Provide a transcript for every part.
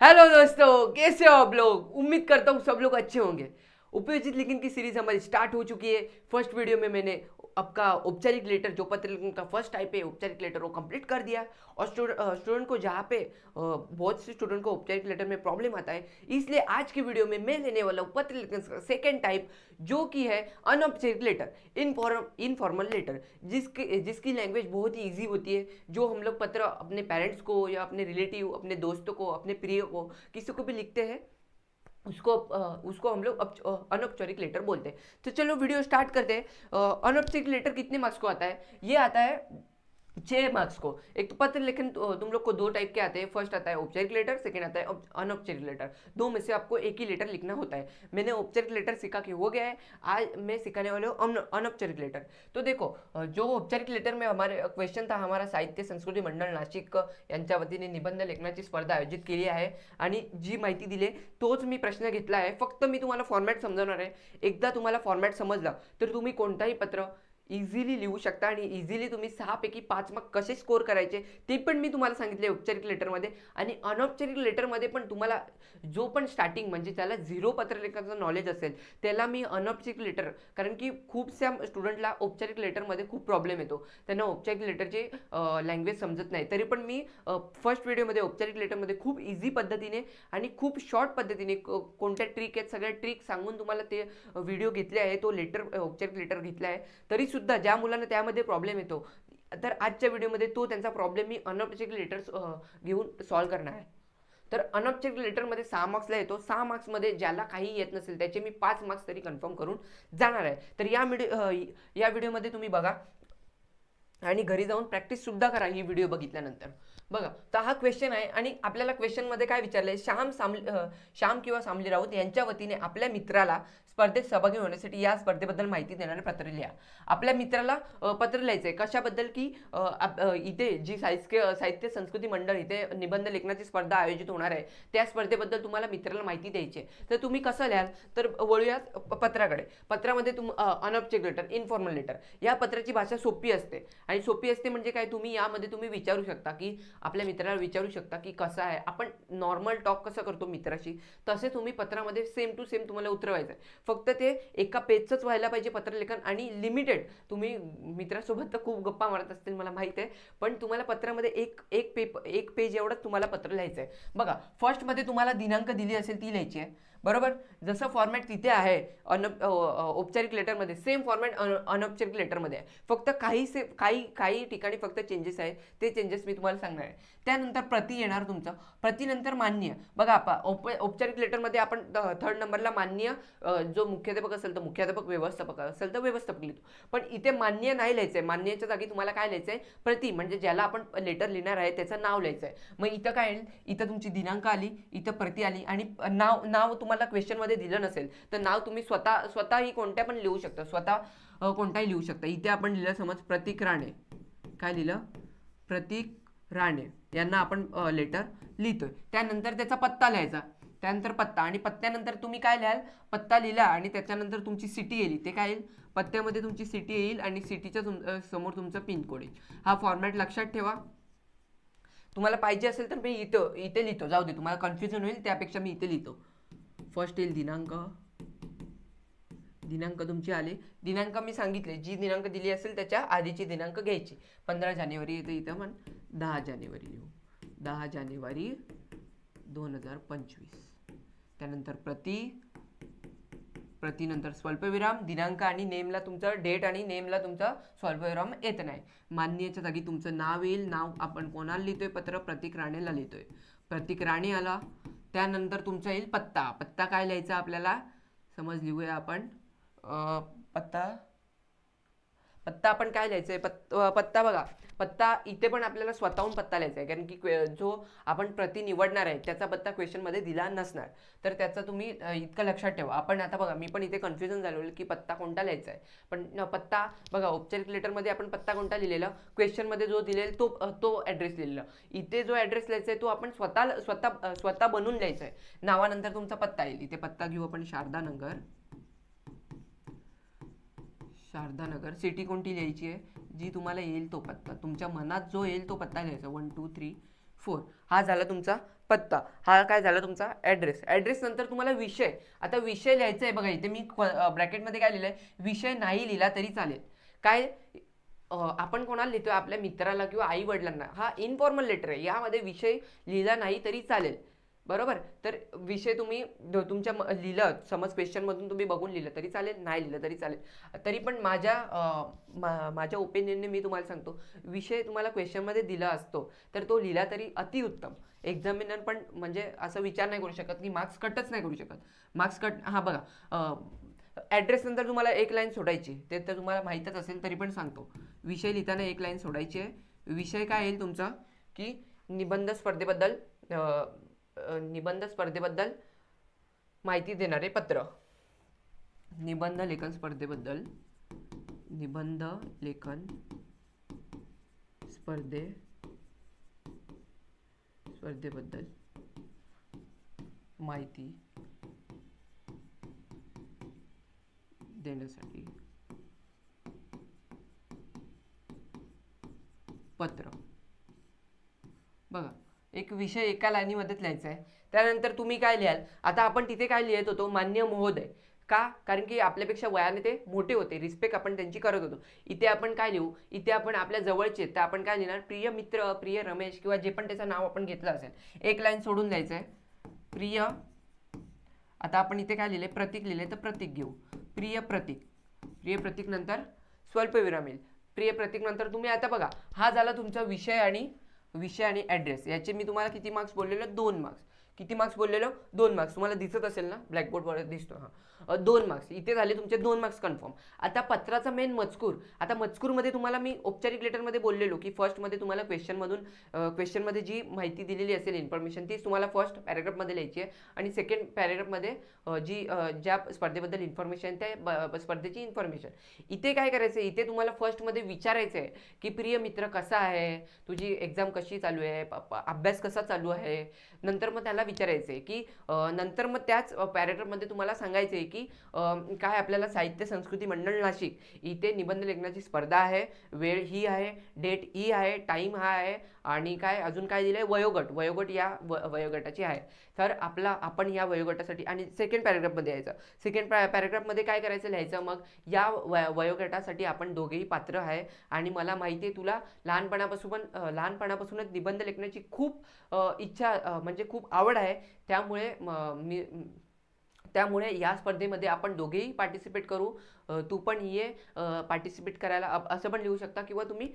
Hello दोस्तों, कैसे हो आप लोग। उम्मीद करता हूँ सब लोग अच्छे होंगे। उपयोजित लेखन की सीरीज हमारी स्टार्ट हो चुकी है। फर्स्ट वीडियो में मैंने आपका औपचारिक लेटर, जो पत्र लेखन का फर्स्ट टाइप है औपचारिक लेटर, वो कंप्लीट कर दिया। और स्टूडेंट को जहाँ पे बहुत से स्टूडेंट को औपचारिक लेटर में प्रॉब्लम आता है, इसलिए आज की वीडियो में मैं लेने वाला हूँ पत्र लेखन का सेकेंड टाइप, जो कि है अनौपचारिक लेटर, इनफॉर्मल लेटर, जिसकी लैंग्वेज बहुत ही ईजी होती है। जो हम लोग पत्र अपने पेरेंट्स को या अपने रिलेटिव, अपने दोस्तों को, अपने प्रिय को, किसी को भी लिखते हैं, उसको हम लोग अनौपचारिक लेटर बोलते हैं। तो चलो वीडियो स्टार्ट करते हैं। अनौपचारिक लेटर कितने मार्क्स को आता है? ये आता है 6 मार्क्स को। एक तो पत्र लेखन तुम लोग को दो टाइप के आते हैं। फर्स्ट आता है औपचारिक लेटर, सेकंड आता है अनौपचारिक लेटर। दो में से आपको एक ही लेटर लिखना होता है। मैंने औपचारिक लेटर सीखा कि हो गया है, आज मैं सिखाने वाले हूँ अनौपचारिक लेटर। तो देखो, जो औपचारिक लेटर में हमारे क्वेश्चन था, हमारा साहित्य संस्कृती मंडळ नाशिक यांच्या वतीने निबंध लेखनाची स्पर्धा आयोजित केली आहे आणि जी माहिती दिली तोच मी प्रश्न घेतला आहे। फक्त मी तुम्हाला फॉर्मॅट समजावणार आहे। एकदा तुम्हाला फॉर्मॅट समजला तर तुम्ही कोणताही पत्र इझिली लिहू शकता आणि इझिली तुम्ही 6 पैकी 5 मार्क कसे स्कोर करायचे ते पण मी तुम्हाला सांगितले औपचारिक लेटरमध्ये। आणि अनौपचारिक लेटरमध्ये पण तुम्हाला जो पण स्टार्टिंग म्हणजे त्याला झिरो पत्रलेखनाचं नॉलेज असेल त्याला मी अनौपचारिक लेटर, कारण की खूपशा स्टुडंटला औपचारिक लेटरमध्ये खूप प्रॉब्लेम येतो, त्यांना औपचारिक लेटरची लँग्वेज समजत नाही। तरी पण मी फर्स्ट व्हिडिओमध्ये औपचारिक लेटरमध्ये खूप इझी पद्धतीने आणि खूप शॉर्ट पद्धतीने कोणत्या ट्रिक आहेत सगळ्या ट्रिक सांगून तुम्हाला ते व्हिडिओ घेतले आहे, तो लेटर औपचारिक लेटर घेतला आहे। तरी सुद्धा ज्या मुलांना त्यामध्ये प्रॉब्लेम येतो, तर आजच्या व्हिडिओमध्ये तो त्यांचा प्रॉब्लेम मी अनौपचारिक लेटर्स घेऊन सॉल्व्ह करणार आहे। तर अनौपचारिक लेटरमध्ये 6 मार्क्सला येतो। 6 मार्क्समध्ये ज्याला काही येत नसेल त्याचे मी 5 मार्क्स तरी कन्फर्म करून जाणार आहे। तर या व्हिडिओमध्ये तुम्ही बघा आणि घरी जाऊन प्रॅक्टिस सुद्धा करा ही व्हिडिओ बघितल्यानंतर। बघा, तर हा क्वेश्चन आहे आणि आपल्याला क्वेश्चनमध्ये काय विचारलंय, श्याम किंवा सामली राऊत यांच्या वतीने आपल्या मित्राला स्पर्धेत सहभागी होण्यासाठी या स्पर्धेबद्दल माहिती देणारे पत्र लिहा। आपल्या मित्राला पत्र लिहायचंय कशाबद्दल की इथे जी साहित्य संस्कृती मंडळ इथे निबंध लेखनाची स्पर्धा आयोजित होणार आहे, त्या स्पर्धेबद्दल तुम्हाला मित्राला माहिती द्यायची आहे। तर तुम्ही कसं लिहाल, तर वळूयात पत्राकडे। पत्रामध्ये अनौपचारिक लेटर, इनफॉर्मल लेटर, या पत्राची भाषा सोपी असते। आणि सोपी असते म्हणजे काय, तुम्ही यामध्ये तुम्ही विचारू शकता की आपल्या मित्राला विचारू शकता की कसं आहे, आपण नॉर्मल टॉक कसं करतो मित्राशी, तसे तुम्ही पत्रामध्ये सेम टू सेम तुम्हाला उतरवायचं आहे। फक्त ते एका पेजचंच व्हायला पाहिजे पत्रलेखन, आणि लिमिटेड। तुम्ही मित्रासोबत तर खूप गप्पा मारत असतील मला माहित आहे, पण तुम्हाला पत्रामध्ये एक पेज एवढंच तुम्हाला पत्र लिहायचं आहे। बघा, फर्स्टमध्ये तुम्हाला दिनांक दिली असेल ती लिहायची आहे, बरोबर। जसं फॉर्मॅट तिथे आहे औपचारिक लेटरमध्ये, सेम फॉर्मॅट अनौपचारिक लेटरमध्ये आहे। फक्त काही ठिकाणी फक्त चेंजेस आहे, ते चेंजेस मी तुम्हाला सांगणार आहे। त्यानंतर प्रति येणार तुमचं, प्रतिनंतर मान्य। बघा, औपचारिक लेटरमध्ये आपण थर्ड नंबरला मान्य, जो मुख्याध्यापक असेल तर मुख्याध्यापक, व्यवस्थापक असेल तर व्यवस्थापक लिहितो। पण इथे मान्य नाही लिहायचंय, मान्यच्या जागी तुम्हाला काय लिहायचंय, प्रति, म्हणजे ज्याला आपण लेटर लिहिणार आहे त्याचं नाव लिहायचंय। मग इथं काय येईल, इथं तुमची दिनांक आली, इथं प्रति आली, आणि नाव तुम्हाला क्वेश्चनमध्ये दिलं नसेल तर नाव तुम्ही स्वतःही कोणत्या पण लिहू शकता, स्वतः कोणताही लिहू शकता। इथे आपण लिहिलं समज प्रतीक राणे, काय लिहिलं, प्रतीक राणे यांना आपण लेटर लिहितोय। त्यानंतर त्याचा पत्ता लिहायचा, त्यानंतर पत्ता, आणि पत्त्यानंतर तुम्ही काय लिहाल, पत्ता लिहिला आणि त्याच्यानंतर तुमची सिटी येईल, ते काय येईल, पत्त्यामध्ये तुमची सिटी येईल आणि सिटीच्या समोर तुमचं पिनकोड येईल। हा फॉर्मॅट लक्षात ठेवा। तुम्हाला पाहिजे असेल तर मी इथे लिहितो, जाऊ दे, तुम्हाला कन्फ्युजन होईल त्यापेक्षा मी इथे लिहितो। फर्स्ट येईल दिनांक तुमची आली, दिनांक मी सांगितले, जी दिनांक दिली असेल त्याच्या आधीची दिनांक घ्यायची। 15 जानेवारी येते, इथं पण 10 जानेवारी लिहू, 10 जानेवारी 2025। त्यानंतर प्रतिनंतर स्वल्पविराम, दिनांक आणि नेमला तुमचा डेट आणि नेमला तुमचा स्वल्पविराम येत नाही। मान्यच्या जागी तुमचं नाव येईल, नाव आपण कोणाला लिहितोय, पत्र प्रतीक राणेला लिहितोय, प्रतीक राणे आला। त्यानंतर तुमचा येईल पत्ता काय लिहायचा आपल्याला, समज लिहूया आपण पत्ता आपण काय लिहायचंय, पत्ता बघा, पत्ता इथे पण आपल्याला स्वतःहून पत्ता लिहायचा आहे, कारण की जो आपण प्रति निवडणार आहे त्याचा पत्ता क्वेश्चनमध्ये दिला नसणार। तर त्याचा तुम्ही इतकं लक्षात ठेवा। आपण आता बघा, मी पण इथे कन्फ्युजन झालो की पत्ता कोणता लिहायचा आहे, पण पत्ता बघा, औपचारिक लेटरमध्ये आपण पत्ता कोणता लिहिलेला, क्वेश्चनमध्ये जो दिलेला तो ॲड्रेस लिहिलेला। इथे जो ॲड्रेस लिहायचा आहे तो आपण स्वतः बनवून लिहायचा आहे। नावानंतर तुमचा पत्ता येईल, इथे पत्ता घेऊ आपण, शारदा नगर। सिटी कोणती लिहायची आहे, जी तुम्हाला येईल तो पत्ता, तुमच्या मनात जो येईल तो पत्ता लिहायचा, 1 2 3 4। हा झाला तुमचा पत्ता, हा काय झाला तुमचा ॲड्रेस. ॲड्रेस नंतर तुम्हाला विषय. आता विषय लिहायचा आहे बघा, इथे मी ब्रॅकेटमध्ये काय लिहिलं आहे, विषय नाही लिहिला तरी चालेल. काय आपण कोणाला लिहितोय, आपल्या मित्राला किंवा आई वडिलांना. हा इनफॉर्मल लेटर आहे, यामध्ये विषय लिहिला नाही तरी चालेल, बरोबर. तर विषय तुम्ही तुमच्या लिहिलं, समज क्वेश्चनमधून तुम्ही बघून लिहिलं तरी चालेल, नाही लिहिलं तरी चालेल. तरी पण माझ्या ओपिनियनने मी तुम्हाला सांगतो, विषय तुम्हाला क्वेश्चनमध्ये दिला असतो तर तो लिहिला तरी अतिउत्तम. एक्झामिनर पण म्हणजे असं विचार नाही करू शकत की मार्क्स कटच नाही करू शकत. मार्क्स कट, हां बघा, ॲड्रेस नंतर तुम्हाला एक लाईन सोडायची, ते तर तुम्हाला माहीतच असेल तरी पण सांगतो. विषय लिहिताना एक लाईन सोडायची आहे. विषय काय येईल तुमचा, की निबंध स्पर्धेबद्दल माहिती देणारे पत्र. निबंध लेखन स्पर्धेबद्दल माहिती देण्यासाठी पत्र. बघा, एक विषय एका लाईनीमध्येच लिहायचा आहे. त्यानंतर तुम्ही काय लिहाल, आता आपण तिथे काय लिहित होतो, मान्य महोदय. का, कारण की आपल्यापेक्षा वयाने ते मोठे होते, रिस्पेक्ट आपण त्यांची करत होतो. इथे आपण काय लिहू, इथे आपण आपल्या जवळचे, तर आपण काय लिहिणार, प्रिय मित्र, प्रिय रमेश, किंवा जे पण त्याचं नाव आपण घेतलं असेल, एक लाईन सोडून द्यायचं आहे. प्रिय, आता आपण इथे काय लिहिले, प्रतीक लिहिले, तर प्रतीक घेऊ. प्रिय प्रतीक नंतर स्वल्पविराम येईल. प्रिय प्रतीक नंतर तुम्ही आता बघा, हा झाला तुमचा विषय आणि ॲड्रेस. याचे मी तुम्हाला किती मार्क्स बोललेलो, 2 मार्क्स. किती मार्क्स बोललेलो, 2 मार्क्स. तुम्हाला दिसत असेल ना, ब्लॅकबोर्डवर दिसतो, हां, 2 मार्क्स इथे झाले तुमचे, 2 मार्क्स कन्फर्म. आता पत्राचा मेन मजकूर. आता मजकूरमध्ये तुम्हाला मी औपचारिक लेटरमध्ये बोललेलो की फर्स्टमध्ये तुम्हाला क्वेश्चनमध्ये जी माहिती दिलेली असेल, इन्फॉर्मेशन, तीच तुम्हाला फर्स्ट पॅरेग्राफमध्ये लिहायची आहे. आणि सेकंड पॅरेग्राफमध्ये ज्या स्पर्धेबद्दल इन्फॉर्मेशन, त्या स्पर्धेची इन्फॉर्मेशन. इथे काय करायचं आहे, इथे तुम्हाला फर्स्टमध्ये विचारायचं आहे की प्रिय मित्र कसा आहे, तुझी एक्झाम कशी चालू आहे, अभ्यास कसा चालू आहे. नंतर मग त्याला विचारायचं आहे की नंतर मग त्याच पॅरेग्राफमध्ये तुम्हाला सांगायचं आहे की काय, आपल्याला साहित्य संस्कृती मंडळ नाशिक इथे निबंध लेखनाची स्पर्धा आहे, वेळ ही आहे, डेट ही आहे, टाईम हा आहे, आणि काय अजून काय दिलं आहे, वयोगट या वयोगटाची आहे. तर आपण या वयोगटासाठी, आणि सेकंड पॅरेग्राफमध्ये यायचं. सेकंड पॅरेग्राफमध्ये काय करायचं, लिहायचं मग, या वयोगटासाठी आपण दोघेही पात्र आहे, आणि मला माहिती आहे तुला लहानपणापासूनच निबंध लेखनाची खूप इच्छा, म्हणजे खूप आवड आहे. त्यामुळे या स्पर्धेमध्ये आपण दोघेही पार्टिसिपेट करू. तू पण ये पार्टिसिपेट करायला, असं पण लिहू शकता, किंवा तुम्ही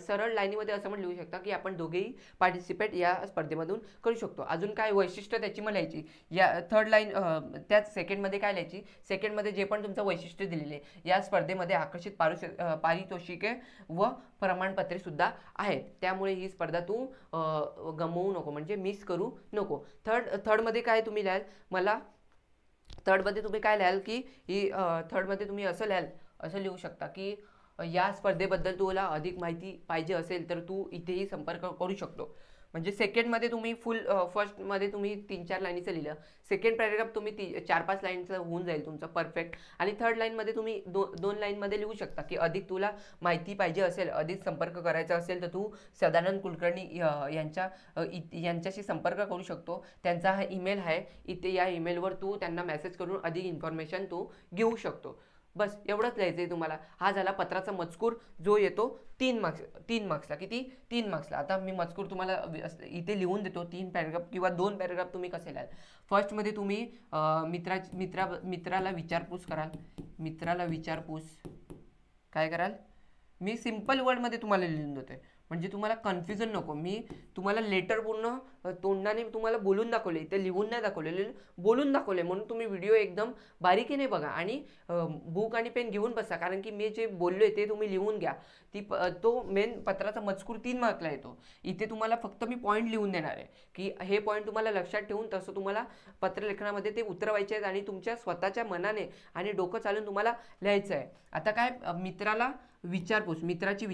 सरळ लाईनीमध्ये असं पण लिहू शकता की आपण दोघेही पार्टिसिपेट या स्पर्धेमधून करू शकतो. अजून काय वैशिष्ट्य त्याची मग लिहायची, या थर्ड लाईन. त्याच सेकंडमध्ये काय लिहायची, सेकंडमध्ये जे पण तुमचं वैशिष्ट्य दिलेले, या स्पर्धेमध्ये आकर्षित पारितोषिके व प्रमाणपत्रे सुद्धा आहेत, त्यामुळे ही स्पर्धा तू गमवू नको, म्हणजे मिस करू नको. थर्डमध्ये काय तुम्ही लिहाल, थर्डमध्ये तुम्ही काय लिहाल की थर्डमध्ये तुम्ही असं लिहू शकता की या स्पर्धेबद्दल तुला अधिक माहिती पाहिजे असेल तर तू इथेही संपर्क करू शकतो. म्हणजे सेकंडमध्ये तुम्ही फर्स्टमध्ये तुम्ही 3-4 लाईनीचं लिहिलं, सेकंड पॅरेग्राफ तुम्ही 4-5 लाईनचं होऊन जाईल तुमचं परफेक्ट. आणि थर्ड लाईनमध्ये तुम्ही 2 लाईनमध्ये लिहू शकता की अधिक तुला माहिती पाहिजे असेल, अधिक संपर्क करायचा असेल तर तू सदानंद कुलकर्णी यांच्याशी संपर्क करू शकतो. त्यांचा हा ईमेल आहे, इथे या ईमेलवर तू त्यांना मेसेज करून अधिक इन्फॉर्मेशन तू घेऊ शकतो. बस एवढंच लिहायचं आहे तुम्हाला. हा झाला पत्राचा मजकूर, जो येतो 3 मार्क्सला. किती, 3 मार्क्सला. आता मी मजकूर तुम्हाला इथे लिहून देतो, 3 पॅरेग्राफ किंवा 2 पॅरेग्राफ तुम्ही कसे लिहाल. फर्स्टमध्ये तुम्ही मित्राला विचारपूस काय कराल, मी सिम्पल वर्डमध्ये तुम्हाला लिहून देतोय, म्हणजे तुम्हाला कन्फ्युजन नको. मी तुम्हाला लेटर पूर्ण तोंडाने तुम्हाला बोलून दाखवले, ते लिहून नाही दाखवलेले, बोलून दाखवले. म्हणून तुम्ही व्हिडिओ एकदम बारीकीने बघा आणि बुक आणि पेन घेऊन बसा, कारण की मी जे बोललोय ते तुम्ही लिहून घ्या. तो मेन पत्राचा मजकूर 3 मार्कला येतो. इथे तुम्हाला फक्त मी पॉईंट लिहून देणार आहे की हे पॉईंट तुम्हाला लक्षात ठेवून तसं तुम्हाला पत्रलेखनामध्ये ते उतरवायचे आहेत, आणि तुमच्या स्वतःच्या मनाने आणि डोकं चालून तुम्हाला लिहायचं आहे. आता काय, मित्राची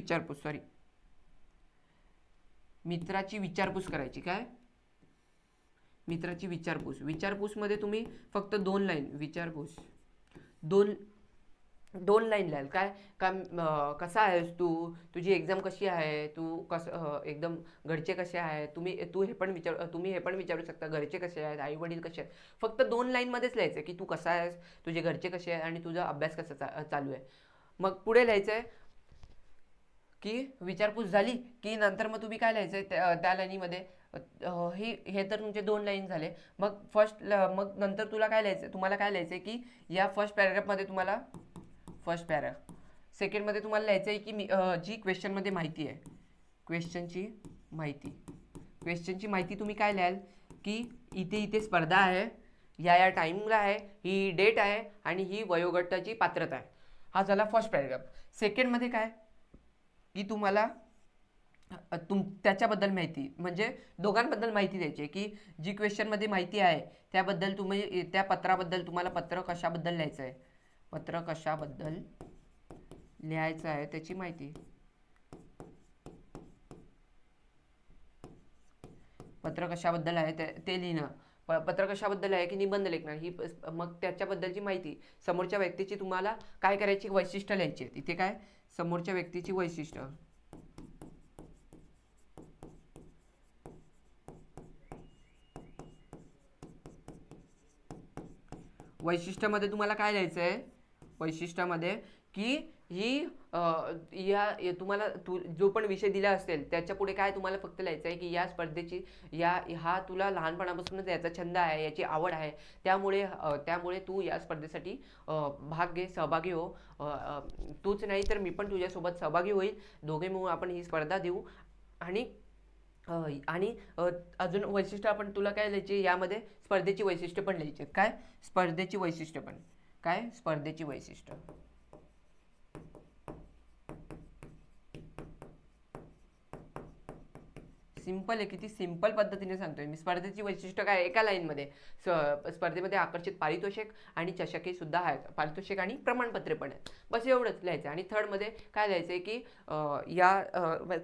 विचारपूस करायची. काय, मित्राची विचारपूसमध्ये तुम्ही फक्त 2 लाईन, 2 लाईन लिहाल काय कसा आहेस तू, तुझी एक्झाम कशी आहे, तू एकदम घरचे कसे आहे, तुम्ही हे पण विचारू शकता घरचे कसे आहेत, आई वडील कसे आहेत. फक्त 2 लाईनमध्येच लिहायचं की तू कसा आहेस, तुझे घरचे कसे आहेत आणि तुझा अभ्यास कसा चालू आहे. मग पुढे लिहायचं आहे की विचारपूस झाली की नंतर मग तुम्ही काय लिहायचं त्या लाईनीमध्ये. हे तर तुमचे 2 लाईन झाले. मग नंतर तुम्हाला काय लिहायचं की या फर्स्ट पॅराग्राफमध्ये तुम्हाला फर्स्ट पॅरा सेकंडमध्ये तुम्हाला लिहायचं आहे की जी क्वेश्चनमध्ये माहिती आहे, क्वेश्चनची माहिती तुम्ही काय लिहाल की इथे इथे स्पर्धा आहे, या टायमिंगला आहे, ही डेट आहे आणि ही वयोगटाची पात्रता आहे. हा झाला फर्स्ट पॅराग्राफ. सेकंडमध्ये काय की तुम्हाला त्याच्याबद्दल माहिती म्हणजे दोघांबद्दल माहिती द्यायची आहे की जी क्वेश्चनमध्ये माहिती आहे त्याबद्दल तुम्ही त्या पत्राबद्दल तुम्हाला पत्र कशाबद्दल लिहायचं आहे, पत्र कशाबद्दल लिहायचं आहे त्याची माहिती. पत्र कशाबद्दल आहे ते लिहिणं. पत्र कशाबद्दल आहे की निबंध लेखन ही मग त्याच्याबद्दलची माहिती. समोरच्या व्यक्तीची तुम्हाला काय करायची वैशिष्ट्य लिहायची आहेत. इथे काय समोरच्या व्यक्तीची वैशिष्ट्य. वैशिष्ट्यामध्ये तुम्हाला काय लिहायचं आहे, वैशिष्ट्यामध्ये की ही तुम्हाला जो पण विषय दिला असेल त्याच्या पुढे काय तुम्हाला फक्त लिहायचं आहे की या स्पर्धेची हा तुला लहानपणापासूनच याचा छंद आहे, याची आवड आहे, त्यामुळे तू या स्पर्धेसाठी भाग घे, सहभागी हो. तूच नाही तर मी पण तुझ्यासोबत सहभागी होईल, दोघे मिळून आपण ही स्पर्धा देऊ. आणि अजून वैशिष्ट्य आपण तुला काय लिहायची यामध्ये स्पर्धेची वैशिष्ट्य पण लिहायची. काय स्पर्धेची वैशिष्ट्य. सिंपल आहे, किती सिंपल पद्धतीने सांगतोय मी. स्पर्धेची वैशिष्ट्य काय एका लाईनमध्ये. स्पर्धेमध्ये आकर्षित पारितोषिक आणि चषके सुद्धा आहेत, पारितोषिक आणि प्रमाणपत्रे पण आहेत. बस एवढंच लिहायचं. आणि थर्डमध्ये काय लिहायचं आहे की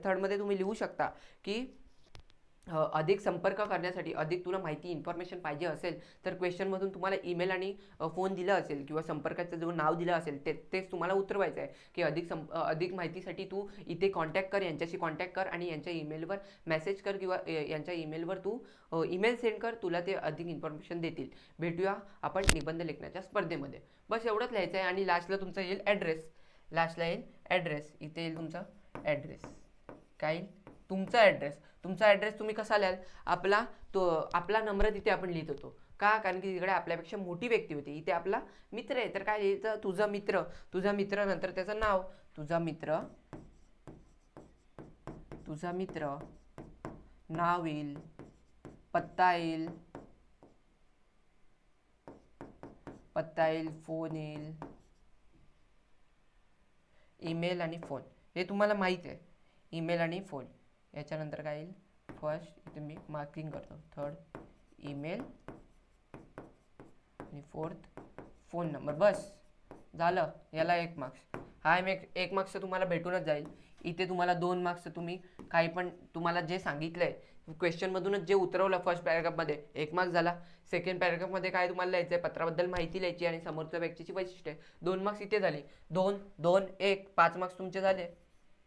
थर्डमध्ये तुम्ही लिहू शकता की अधिक संपर्क करण्यासाठी, अधिक तुला माहिती इन्फॉर्मेशन पाहिजे असेल तर क्वेश्चनमधून तुम्हाला ईमेल आणि फोन दिला असेल किंवा संपर्काचं जो नाव दिलं असेल तेच तुम्हाला उतरवायचं आहे की अधिक माहितीसाठी तू इथे यांच्याशी कॉन्टॅक्ट कर आणि यांच्या ईमेलवर मेसेज कर किंवा यांच्या ईमेलवर तू ईमेल सेंड कर, तुला ते अधिक इन्फॉर्मेशन देतील. भेटूया आपण निबंध लेखनाच्या स्पर्धेमध्ये. बस एवढंच लिहायचं आहे. आणि लास्टला तुमचा येईल ॲड्रेस. इथे येईल तुमचा ॲड्रेस. काय येईल तुमचा ॲड्रेस तुम्ही कसा लिहाल, आपला नंबर तिथे आपण लिहित होतो का, कारण की तिकडे आपल्यापेक्षा मोठी व्यक्ती होती. इथे आपला मित्र आहे तर काय लिहायचं, तुझा मित्र नंतर त्याचं नाव, तुझा मित्र नाव येईल, पत्ता येईल, फोन येईल, ईमेल आणि फोन. हे तुम्हाला माहीत आहे, ईमेल आणि फोन. याच्यानंतर काय येईल, फर्स्ट इथे मी मार्किंग करतो, थर्ड ईमेल आणि फोर्थ फोन नंबर. बस झालं. याला 1 मार्क्स. हा एक मार्क्स तुम्हाला भेटूनच जाईल. इथे तुम्हाला 2 मार्क्स तुम्ही काही पण तुम्हाला जे सांगितलंय क्वेश्चनमधूनच जे उतरवलं फर्स्ट पॅराग्राफमध्ये 1 मार्क्स झाला. सेकंड पॅराग्राफमध्ये काय तुम्हाला लिहायचं आहे, पत्राबद्दल माहिती लिहायची आणि समोरच्या व्यक्तीची वैशिष्ट्ये. 2 मार्क्स इथे झाले. 2 2 1 5 मार्क्स तुमचे झाले.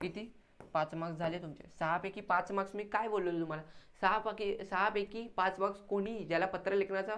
किती 5 मार्क्स झाले तुमचे. 6 पैकी 5 मार्क्स मी काय बोललो तुम्हाला, 6 पैकी 5 मार्क्स कोणी ज्याला पत्रलेखनाचा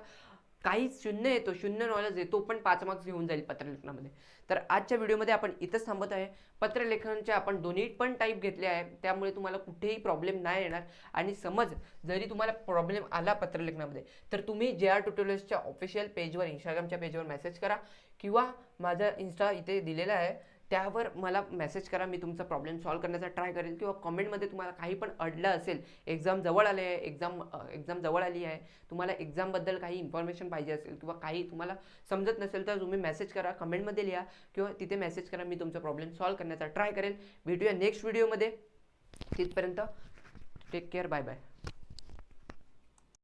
काहीच शून्य नॉलेज आहे तो पण 5 मार्क्स घेऊन जाईल पत्रलेखनामध्ये. तर आजच्या व्हिडिओमध्ये आपण इथंच थांबत आहे. पत्रलेखनचे आपण दोन्ही पण टाईप घेतले आहे, त्यामुळे तुम्हाला कुठेही प्रॉब्लेम नाही येणार. आणि समज जरी तुम्हाला प्रॉब्लेम आला पत्रलेखनामध्ये तर तुम्ही JR ट्युटोरियल्सच्या ऑफिशियल पेजवर, इंस्टाग्रामच्या पेजवर मेसेज करा किंवा माझा इन्स्टा इथे दिलेला आहे त्यावर मला मेसेज करा. मी तुमचा प्रॉब्लेम सॉल्व्ह करण्याचा ट्राय करेल. किंवा कॉमेंटमध्ये तुम्हाला काही पण अडलं असेल, एक्झाम जवळ जवळ आली आहे, तुम्हाला एक्झामबद्दल काही इन्फॉर्मेशन पाहिजे असेल किंवा काही तुम्हाला समजत नसेल तर तुम्ही मेसेज करा, कमेंटमध्ये लिहा किंवा तिथे मेसेज करा. मी तुमचा प्रॉब्लेम सॉल्व्ह करण्याचा ट्राय करेल. भेटूया नेक्स्ट व्हिडिओमध्ये. तिथपर्यंत टेक केअर, बाय बाय.